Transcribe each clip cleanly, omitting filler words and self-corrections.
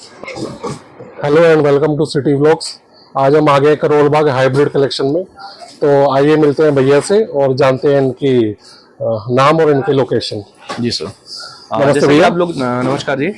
Hello and welcome to city vlogs. आज हम आ गए करोल बाग हाइब्रिड कलेक्शन में। तो आइए मिलते हैं भैया से और जानते हैं इनकी नाम और इनकी लोकेशन। जी सर। नमस्ते भैया। आप लोग नमस्कार जी।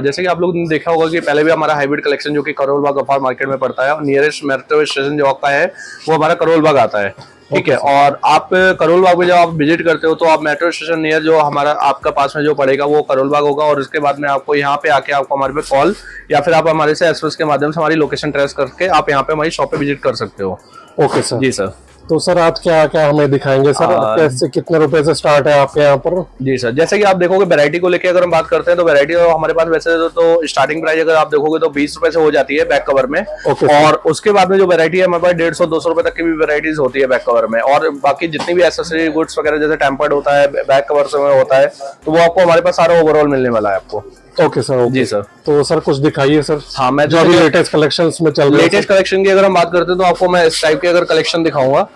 जैसे कि आप लोग ने देखा होगा कि पहले भी हमारा हाइब्रिड कलेक्शन जो कि करोल बाग अपार मार्केट में पड़ता है और नियरेस्ट मेट्रो स्टेशन जो आपका है वो हमारा करोल बाग आता है। ठीक है। और आप करोल बाग में जब आप विजिट करते हो तो आप मेट्रो स्टेशन नियर जो हमारा आपका पास में जो पड़ेगा वो करोल बाग होगा और उसके बाद में आपको यहाँ पे आके आपको हमारे पे कॉल या फिर आप हमारे से एसएमएस के माध्यम से हमारी लोकेशन ट्रेस करके आप यहाँ पे हमारी शॉप पे विजिट कर सकते हो। Okay sir. जी सर। तो सर आज क्या क्या हमें दिखाएंगे सर? कैसे कितने रुपए से स्टार्ट है आपके यहाँ पर? जी सर, जैसे कि आप देखोगे वैरायटी को लेकर अगर हम बात करते हैं तो वैरायटी हमारे पास वैसे तो स्टार्टिंग प्राइस अगर आप देखोगे तो 20 रुपए से हो जाती है बैक कवर में। और उसके बाद में जो वैरायटी है हमारे पास 150-200 रुपए तक की भी वैरायटीज होती है बैक कवर में। और बाकी जितनी भी एसेसरी गुड्स वगैरह जैसे टेम्पर्ड होता है बैक कवर से होता है तो वो आपको हमारे पास सारा ओवरऑल मिलने वाला है आपको। Okay sir. जी सर। तो सर कुछ दिखाइए सर। हाँ, मैं जो अभी लेटेस्ट कलेक्शंस में चल रहे हैं। लेटेस्ट कलेक्शन की अगर हम बात करते हैं तो आपको मैं इस टाइप की अगर कलेक्शन दिखाऊंगा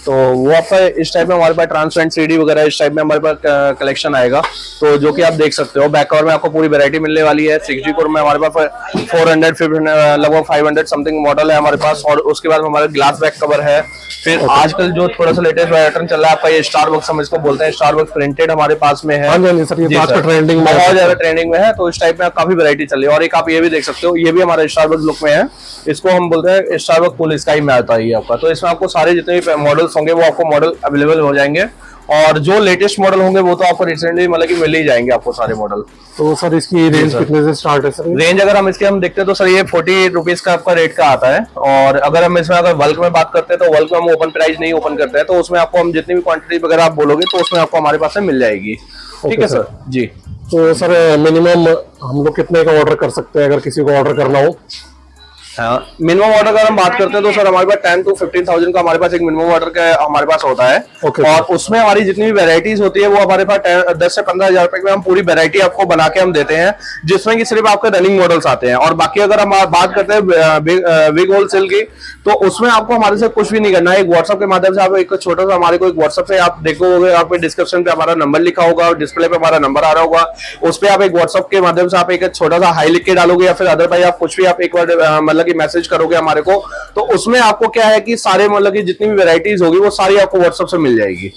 तो वो आपका इस टाइप में हमारे पास ट्रांसपेरेंट सीडी वगैरह इस टाइप में हमारे पास कलेक्शन आएगा। तो जो कि आप देख सकते हो बैक कवर में आपको पूरी वैरायटी मिलने वाली है। 6G कोर में हमारे पास 400 लगभग 500 समथिंग मॉडल है हमारे पास। और उसके बाद हमारे ग्लास बैक कवर है। फिर आजकल जो थोड़ा सा लेटेस्ट पैटर्न चल रहा है आपका ये स्टारबक्स हम इसको बोलते हैं, स्टारबक्स प्रिंटेड हमारे पास में है। सर ये आज का ट्रेंडिंग में बहुत ज्यादा ट्रेंडिंग में है। तो इस टाइप में काफी वैरायटी चल रही है। और एक आप ये भी देख सकते हो, ये भी हमारा स्टारबक्स लुक में है। इसको हम बोलते हैं स्टारबक्स फुल स्काई में आता है आपका। तो इसमें आपको सारे जितने भी मॉडल्स होंगे वो आपको मॉडल अवेलेबल हो जाएंगे। और जो लेटेस्ट मॉडल होंगे वो तो आपको रिसेंटली मतलब कि मिल ही जाएंगे आपको सारे मॉडल। तो सर इसकी रेंज कितने से स्टार्ट है सर? रेंज अगर हम इसके देखते हैं तो सर ये 40 रुपीज का आपका रेट का आता है। और अगर हम इसमें अगर बल्क में बात करते हैं तो बल्क में हम ओपन प्राइस नहीं ओपन करते हैं। तो उसमें आपको हम जितनी भी क्वांटिटी वगैरह आप बोलोगे तो उसमें आपको हमारे पास से मिल जाएगी। ठीक है सर। जी। तो सर मिनिमम हम लोग कितने का ऑर्डर कर सकते हैं अगर किसी को ऑर्डर करना हो? मिनिमम ऑर्डर अगर हम बात करते हैं तो सर हमारे पास 10 to 15,000 का हमारे पास एक मिनिमम ऑर्डर का हमारे पास होता है। और उसमें हमारी जितनी भी वैरायटीज होती है वो हमारे पास 10 से 15,000 रुपए में हम पूरी वैरायटी आपको बना के हम देते हैं, जिसमें कि सिर्फ आपके रनिंग मॉडल्स आते हैं। और बाकी अगर हम बात करते हैं बिग होलसेल की तो उसमें आपको हमारे से कुछ भी नहीं करना है। एक व्हाट्सएप के माध्यम से आप एक छोटा सा हमारे को एक व्हाट्सएप से आप देखोगे, आपके डिस्क्रिप्शन पे हमारा नंबर लिखा होगा और डिस्प्ले पे हमारा नंबर आ रहा होगा। उस पर आप एक व्हाट्सएप के माध्यम से आप एक छोटा सा हाई लिख के डालोगे या फिर अदरवाइज आप कुछ भी आप एक बार मतलब कि मैसेज करोगे हमारे को, तो उसमें आपको क्या है कि सारे मतलब कि जितनी भी वैरायटीज होगी वो सारी आपको व्हाट्सएप से मिल जाएगी।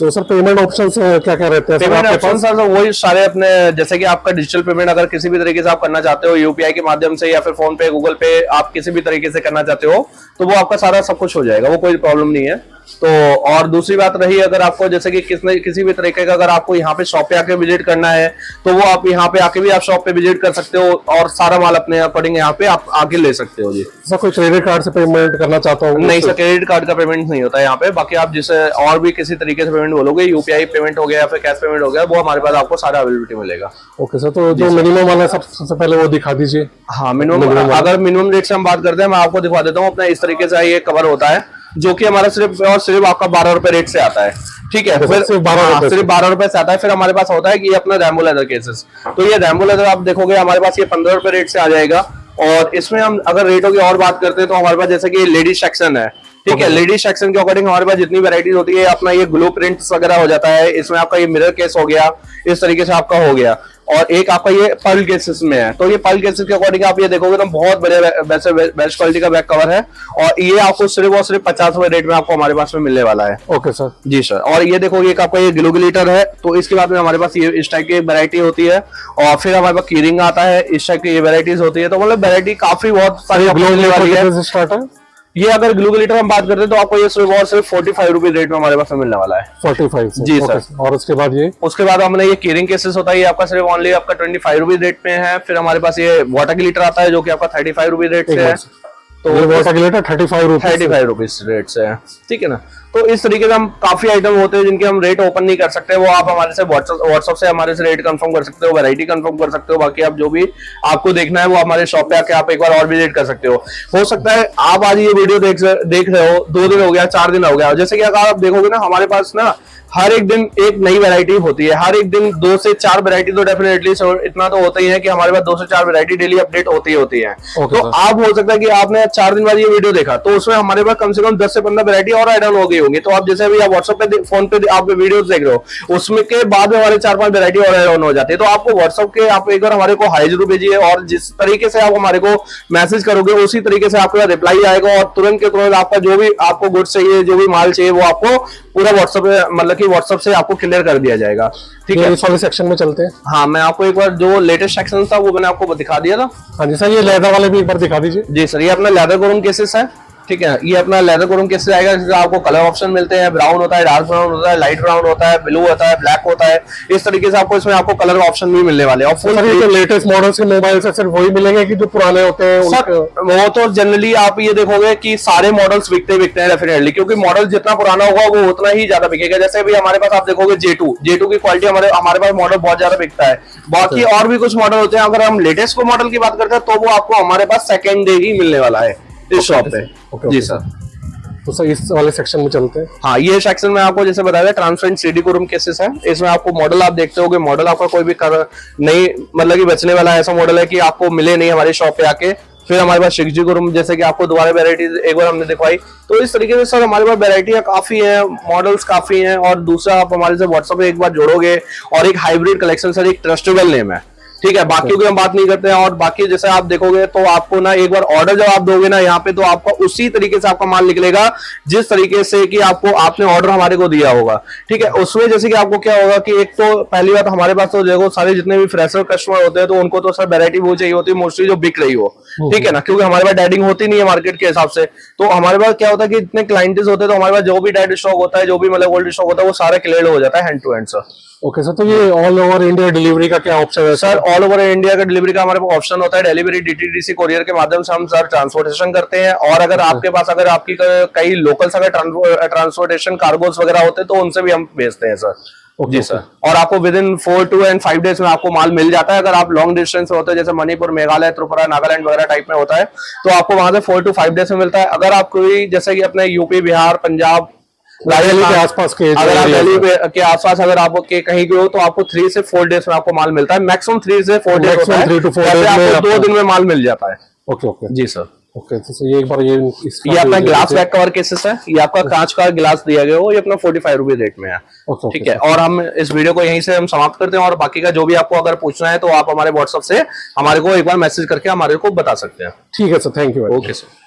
तो सर पेमेंट ऑप्शंस क्या क्या रहते हैं? पेमेंट ऑप्शंस सर वही सारे अपने, जैसे कि आपका डिजिटल पेमेंट अगर किसी भी तरीके से आप करना चाहते हो यूपीआई के माध्यम से या फिर फोन पे गूगल पे आप किसी भी तरीके से करना चाहते हो तो वो आपका सारा सब कुछ हो जाएगा, वो कोई प्रॉब्लम नहीं है। तो और दूसरी बात रही अगर आपको जैसे कि किसी भी तरीके का अगर आपको यहाँ पे शॉप पे आके विजिट करना है तो वो आप यहाँ पे आके भी आप शॉप पे विजिट कर सकते हो और सारा माल अपने अकॉर्डिंग यहाँ पे आप आके ले सकते हो। जी सर कोई क्रेडिट कार्ड से पेमेंट करना चाहता हूँ? नहीं सर, क्रेडिट कार्ड का पेमेंट नहीं होता है यहाँ पे। बाकी आप जिसे और भी किसी तरीके से पेमेंट बोलोगे, यूपीआई पेमेंट हो गया या फिर कैश पेमेंट हो गया, वो हमारे पास आपको सारा अवेलेबिलिटी मिलेगा। Okay sir. तो जो मिनिमम वाला सबसे पहले वो दिखा दीजिए। हाँ, मिनिमम अगर मिनिमम रेट से हम बात करते हैं मैं आपको दिखा देता हूँ। अपना इस तरीके से ये कवर होता है जो कि हमारा सिर्फ और सिर्फ आपका 12 रुपए रेट से आता है। ठीक है, फिर सिर्फ 12 रुपए से आता है। फिर हमारे पास होता है कि ये अपना रैम्बो लेदर केसेस। तो ये रैम्बो लेदर आप देखोगे हमारे पास ये 15 रुपए रेट से आ जाएगा। और इसमें हम अगर रेटों की और बात करते हैं तो हमारे पास जैसे कि लेडीज सेक्शन है। ठीक है, लेडीज सेक्शन के अकॉर्डिंग हमारे पास जितनी वैरायटीज होती है अपना ये ग्लो प्रिंट्स वगैरह हो जाता है। इसमें आपका ये मिरर केस हो गया, इस तरीके से आपका हो गया। और एक आपका ये पर्ल केसेस में है। तो ये पर्ल केसेस के अकॉर्डिंग आप ये देखोगे तो बहुत बड़े बेस्ट क्वालिटी का बैक कवर है। और ये आपको सिर्फ और सिर्फ 50 रुपए रेट में आपको हमारे पास में मिलने वाला है। Okay sir. जी सर। और ये देखो ये आपका ये ग्लो ग्लिटर है। तो इसके बाद में हमारे पास ये इस टाइप की वैरायटी होती है। और फिर हमारे पास कीरिंग आता है, इस टाइप की ये वैरायटीज होती है। तो मतलब वैरायटी काफी बहुत सारी मिलने वाली है। ये अगर ग्लू ग्लिटर हम बात करते हैं तो आपको ये सिर्फ और सिर्फ 45 रुपीज रेट में हमारे पास मिलने वाला है। 45? जी सर। और उसके बाद हमने ये कीरिंग केसेस होता है, ये आपका सिर्फ ओनली आपका 25 रुपीज रेट में है। फिर हमारे पास ये वाटर ग्लिटर आता है जो कि आपका 35 रुपीज रेट से है। तो वाटर ग्लिटर 35 रुपीज रेट से है। ठीक है ना। तो इस तरीके से हम काफी आइटम होते हैं जिनके हम रेट ओपन नहीं कर सकते, वो आप हमारे से व्हाट्सएप से हमारे से रेट कंफर्म कर सकते हो, वैरायटी कंफर्म कर सकते हो। बाकी आप जो भी आपको देखना है वो हमारे शॉप पे आके आप एक बार और विजिट कर सकते हो सकता है आप आज ये वीडियो देख रहे हो, 2 दिन हो गया, 4 दिन हो गया। जैसे कि अगर आप देखोगे ना हमारे पास ना हर एक दिन एक नई वैरायटी होती है। हर एक दिन 2 से 4 वैरायटी तो डेफिनेटली इतना तो होता ही है कि हमारे पास 2 से 4 वैरायटी डेली अपडेट होती है। तो आप हो सकता है कि आपने 4 दिन बाद ये वीडियो देखा तो उसमें हमारे पास कम से कम 10 से 15 वैरायटी और ऐड ऑन हो गई होंगी। तो आप जैसे अभी आप व्हाट्सएप पे फोन पे आप वीडियोस देख रहे हो, उसमें के बाद में हमारे 4-5 वैरायटी और ऐड ऑन हो जाती है। तो आपको व्हाट्सएप के आप एक बार हमारे को हाई जरूर भेजिए, और जिस तरीके से आप हमारे को मैसेज करोगे उसी तरीके से आपका रिप्लाई आएगा, और तुरंत के तुरंत आपका जो भी आपको गुड्स चाहिए, जो भी माल चाहिए, वो आपको पूरा व्हाट्सएप मतलब कि व्हाट्सएप से आपको क्लियर कर दिया जाएगा। ठीक है, इस वाले सेक्शन में चलते हैं। हाँ, मैं आपको एक बार जो लेटेस्ट सेक्शन था वो मैंने आपको दिखा दिया था। हाँ जी सर, ये लेदर वाले भी एक बार दिखा दीजिए। जी सर, ये अपना लेदर कोरम केसेस है। ठीक है, ये अपना लेदर कोरम केसेस आएगा, जिसमें आपको कलर ऑप्शन मिलते हैं, ब्राउन होता है, डार्क ब्राउन होता है, लाइट ब्राउन होता है, ब्लू होता है, ब्लैक होता है। इस तरीके से आपको इसमें आपको कलर ऑप्शन भी मिलने वाले हैं। और फुल लेटेस्ट मॉडल्स के मोबाइल से सिर्फ वही मिलेंगे कि जो पुराने होते हैं? सर वो तो जनरली आप ये देखोगे कि सारे मॉडल्स बिकते हैं डेफिनेटली, क्योंकि मॉडल जितना पुराना होगा वो उतना ही ज्यादा बिकेगा। जैसे अभी हमारे पास आप देखोगे J2 की क्वालिटी हमारे पास मॉडल बहुत ज्यादा बिकता है। बाकी और भी कुछ मॉडल होते हैं, अगर हम लेटेस्ट को मॉडल की बात करते हैं तो वो आपको हमारे पास सेकेंड डे ही मिलने वाला है इस शॉप पे। जी सर, तो सर इस वाले सेक्शन में चलते हैं। हाँ, ये सेक्शन में आपको जैसे बताया ट्रांसपेरेंट 3D कोरम केसेस है। इसमें आपको मॉडल आप देखते होगे, मॉडल आपका कोई भी नहीं मतलब कि बचने वाला ऐसा मॉडल है कि आपको मिले नहीं हमारी शॉप पे आके। फिर हमारे पास 6G कोरम, जैसे कि आपको दोबारा वेराइटीज एक बार हमने दिखवाई। तो इस तरीके से सर हमारे पास वेराइटियां काफी हैं, मॉडल्स काफी हैं। और दूसरा, आप हमारे से व्हाट्सएप पे एक बार जोड़ोगे, और एक हाइब्रिड कलेक्शन सर, एक ट्रस्टेबल नेम है। ठीक है, बाकियों की हम बात नहीं करते हैं। और बाकी जैसे आप देखोगे तो आपको ना एक बार ऑर्डर जब आप दोगे ना यहाँ पे, तो आपका उसी तरीके से आपका माल निकलेगा जिस तरीके से कि आपने ऑर्डर हमारे को दिया होगा। ठीक है, उसमें जैसे कि आपको क्या होगा कि एक तो पहली बात हमारे पास तो देखो सारे जितने भी फ्रेशर कस्टमर होते हैं तो उनको तो सर वैरायटी वो चाहिए होती है मोस्टली जो बिक रही हो। ठीक है ना, क्योंकि हमारे पास डेडिंग होती नहीं है मार्केट के हिसाब से। तो हमारे पास क्या होता है कि इतने क्लाइंट्स होते हैं, तो हमारे पास जो भी डेड स्टॉक होता है, जो भी मतलब ओल्ड स्टॉक होता है, वो सारा क्लियर हो जाता है hand to hand sir. Okay sir, तो ये ऑल ओवर इंडिया डिलीवरी का क्या ऑप्शन है सर? ऑल ओवर इंडिया का डिलीवरी का हमारे पास ऑप्शन होता है। डिलीवरी DTDC कोरियर के माध्यम से हम सर ट्रांसपोर्टेशन करते हैं। और अगर आपके पास अगर आपकी कई लोकल्स अगर ट्रांसपोर्टेशन कार्गोस वगैरह होते हैं तो उनसे भी हम भेजते हैं सर। जी सर, और आपको विद इन 4 to 5 डेज में आपको माल मिल जाता है। अगर आप लॉन्ग डिस्टेंस में होते हैं, जैसे मणिपुर, मेघालय, त्रिपुरा, नागालैंड वगैरह टाइप में होता है, तो आपको वहां से 4 to 5 डेज में मिलता है। अगर आप कोई जैसे कि अपने यूपी, बिहार, पंजाब, दिल्ली के आसपास के, अगर आप दिल्ली के आसपास अगर आप कहीं के हो, तो आपको 3 से 4 डेज में आपको माल मिलता है। मैक्सिमम 3 से 4 डेज होता है, 3 to 4 डेज में आपको 2 दिन में माल मिल जाता है। ओके ओके जी सर। ओके, तो ये एक बार ये अपना ग्लास बैक कवर केसेस है। ये आपका कांच का गिलास दिया गया हो, ये अपना 45 रुपए रेट में है। ठीक है, और हम इस वीडियो को यहीं से हम समाप्त करते हैं। और बाकी का जो भी आपको अगर पूछना है तो आप हमारे व्हाट्सएप से हमारे को एक बार मैसेज करके हमारे को बता सकते हैं। ठीक है sir, thank you. Okay sir.